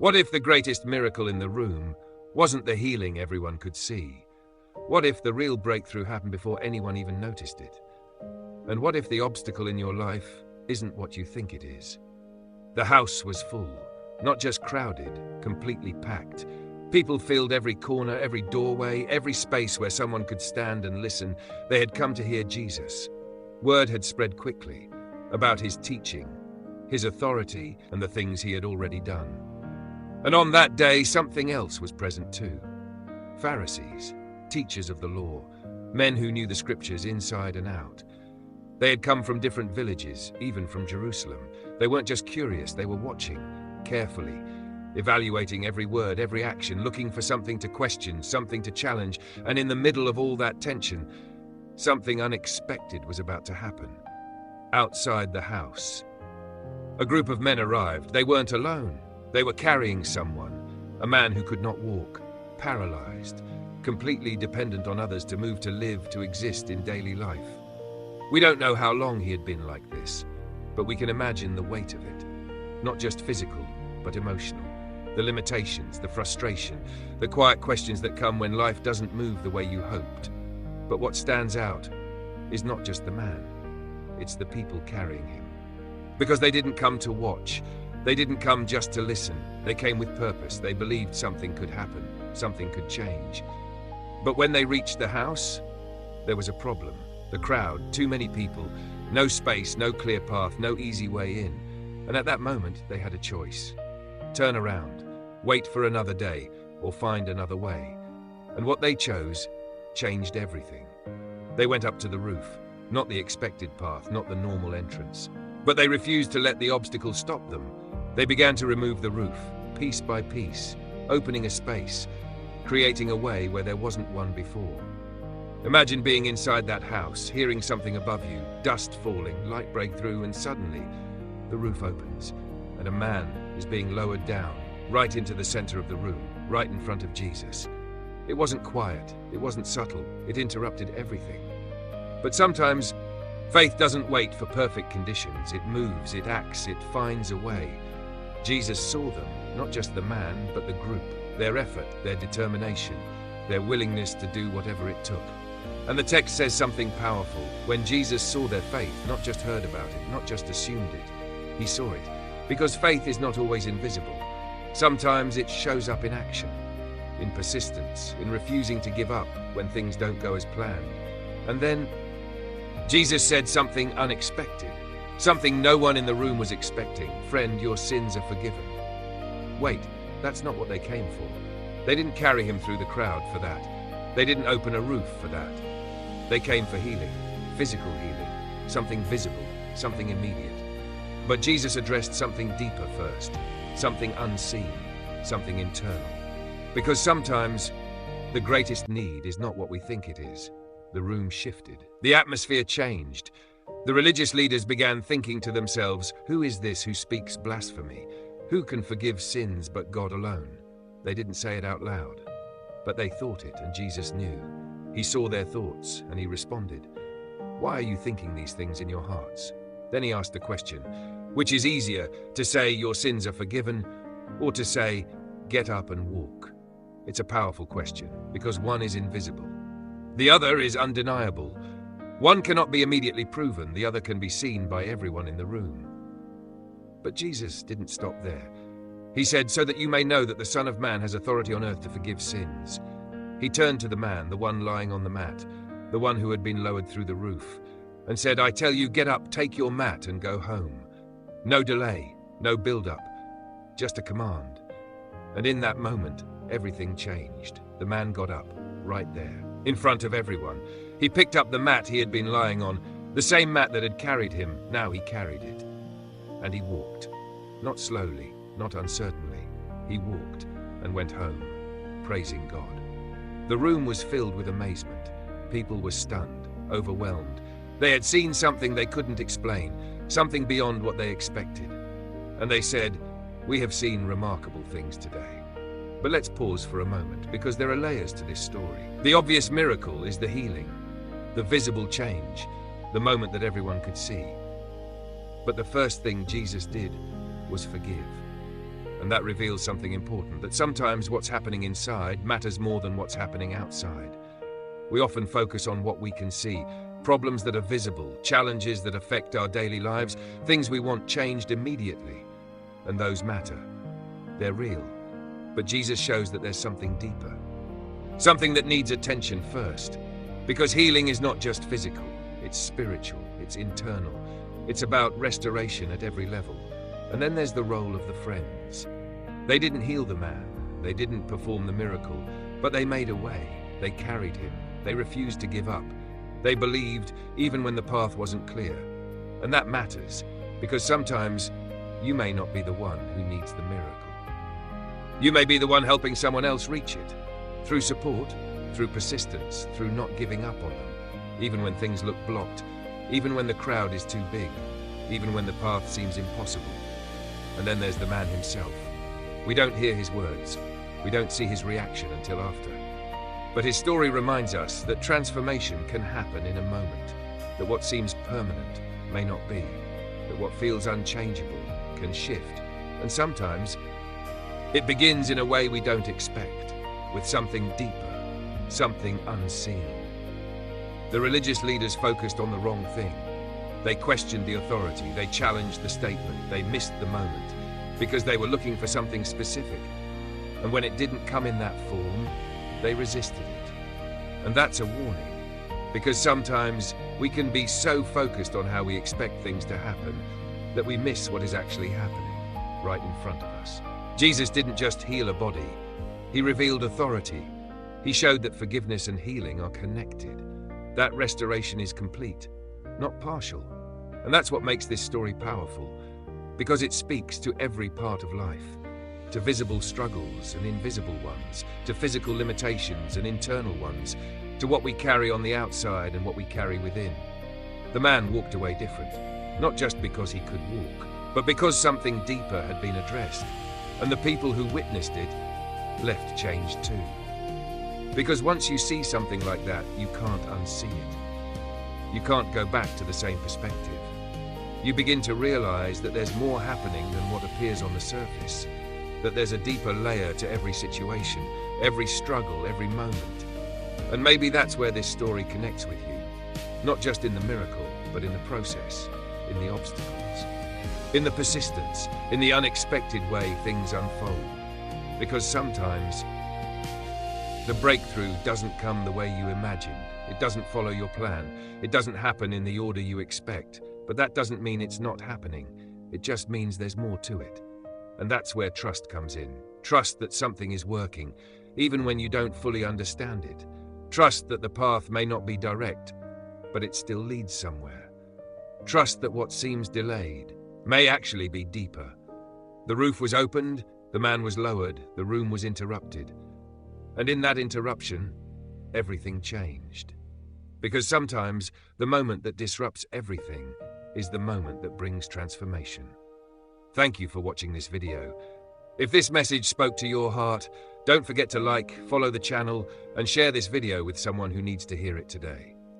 What if the greatest miracle in the room wasn't the healing everyone could see? What if the real breakthrough happened before anyone even noticed it? And what if the obstacle in your life isn't what you think it is? The house was full, not just crowded, completely packed. People filled every corner, every doorway, every space where someone could stand and listen. They had come to hear Jesus. Word had spread quickly about his teaching, his authority, and the things he had already done. And on that day, something else was present too. Pharisees, teachers of the law, men who knew the scriptures inside and out. They had come from different villages, even from Jerusalem. They weren't just curious, they were watching, carefully, evaluating every word, every action, looking for something to question, something to challenge. And in the middle of all that tension, something unexpected was about to happen. Outside the house, a group of men arrived. They weren't alone. They were carrying someone, a man who could not walk, paralyzed, completely dependent on others to move, to live, to exist in daily life. We don't know how long he had been like this, but we can imagine the weight of it. Not just physical, but emotional. The limitations, the frustration, the quiet questions that come when life doesn't move the way you hoped. But what stands out is not just the man, it's the people carrying him. Because they didn't come to watch. They didn't come just to listen. They came with purpose. They believed something could happen, something could change. But when they reached the house, there was a problem. The crowd, too many people, no space, no clear path, no easy way in. And at that moment, they had a choice. Turn around, wait for another day, or find another way. And what they chose changed everything. They went up to the roof, not the expected path, not the normal entrance. But they refused to let the obstacle stop them. They began to remove the roof, piece by piece, opening a space, creating a way where there wasn't one before. Imagine being inside that house, hearing something above you, dust falling, light break through, and suddenly the roof opens, and a man is being lowered down, right into the center of the room, right in front of Jesus. It wasn't quiet, it wasn't subtle, it interrupted everything. But sometimes faith doesn't wait for perfect conditions. It moves, it acts, it finds a way. Jesus saw them, not just the man, but the group, their effort, their determination, their willingness to do whatever it took. And the text says something powerful. When Jesus saw their faith, not just heard about it, not just assumed it, he saw it. Because faith is not always invisible. Sometimes it shows up in action, in persistence, in refusing to give up when things don't go as planned. And then Jesus said something unexpected, something no one in the room was expecting. Friend, your sins are forgiven. Wait, that's not what they came for. They didn't carry him through the crowd for that. They didn't open a roof for that. They came for healing, physical healing, something visible, something immediate. But Jesus addressed something deeper first, something unseen, something internal. Because sometimes the greatest need is not what we think it is. The room shifted. The atmosphere changed. The religious leaders began thinking to themselves, who is this who speaks blasphemy? Who can forgive sins but God alone? They didn't say it out loud, but they thought it, and Jesus knew. He saw their thoughts, and he responded. Why are you thinking these things in your hearts? Then he asked the question, which is easier, to say your sins are forgiven, or to say, get up and walk? It's a powerful question, because one is invisible. The other is undeniable. One cannot be immediately proven, the other can be seen by everyone in the room. But Jesus didn't stop there. He said, so that you may know that the Son of Man has authority on earth to forgive sins. He turned to the man, the one lying on the mat, the one who had been lowered through the roof, and said, I tell you, get up, take your mat and go home. No delay, no build-up, just a command. And in that moment, everything changed. The man got up, right there, in front of everyone. He picked up the mat he had been lying on, the same mat that had carried him. Now he carried it. And he walked, not slowly, not uncertainly. He walked and went home, praising God. The room was filled with amazement. People were stunned, overwhelmed. They had seen something they couldn't explain, something beyond what they expected. And they said, we have seen remarkable things today. But let's pause for a moment, because there are layers to this story. The obvious miracle is the healing, the visible change, the moment that everyone could see. But the first thing Jesus did was forgive. And that reveals something important, that sometimes what's happening inside matters more than what's happening outside. We often focus on what we can see, problems that are visible, challenges that affect our daily lives, things we want changed immediately. And those matter. They're real. But Jesus shows that there's something deeper. Something that needs attention first. Because healing is not just physical, it's spiritual, it's internal. It's about restoration at every level. And then there's the role of the friends. They didn't heal the man, they didn't perform the miracle, but they made a way, they carried him, they refused to give up. They believed even when the path wasn't clear. And that matters, because sometimes you may not be the one who needs the miracle. You may be the one helping someone else reach it, through support, through persistence, through not giving up on them, even when things look blocked, even when the crowd is too big, even when the path seems impossible. And then there's the man himself. We don't hear his words. We don't see his reaction until after. But his story reminds us that transformation can happen in a moment, that what seems permanent may not be, that what feels unchangeable can shift, and sometimes it begins in a way we don't expect, with something deeper, something unseen. The religious leaders focused on the wrong thing. They questioned the authority, they challenged the statement, they missed the moment, because they were looking for something specific. And when it didn't come in that form, they resisted it. And that's a warning, because sometimes we can be so focused on how we expect things to happen that we miss what is actually happening right in front of us. Jesus didn't just heal a body, he revealed authority. He showed that forgiveness and healing are connected. That restoration is complete, not partial. And that's what makes this story powerful, because it speaks to every part of life, to visible struggles and invisible ones, to physical limitations and internal ones, to what we carry on the outside and what we carry within. The man walked away different, not just because he could walk, but because something deeper had been addressed, and the people who witnessed it left changed too. Because once you see something like that, you can't unsee it. You can't go back to the same perspective. You begin to realize that there's more happening than what appears on the surface, that there's a deeper layer to every situation, every struggle, every moment. And maybe that's where this story connects with you, not just in the miracle, but in the process, in the obstacles, in the persistence, in the unexpected way things unfold. Because sometimes the breakthrough doesn't come the way you imagined. It doesn't follow your plan. It doesn't happen in the order you expect. But that doesn't mean it's not happening. It just means there's more to it. And that's where trust comes in. Trust that something is working, even when you don't fully understand it. Trust that the path may not be direct, but it still leads somewhere. Trust that what seems delayed may actually be deeper. The roof was opened, the man was lowered, the room was interrupted. And in that interruption, everything changed. Because sometimes the moment that disrupts everything is the moment that brings transformation. Thank you for watching this video. If this message spoke to your heart, don't forget to like, follow the channel, and share this video with someone who needs to hear it today.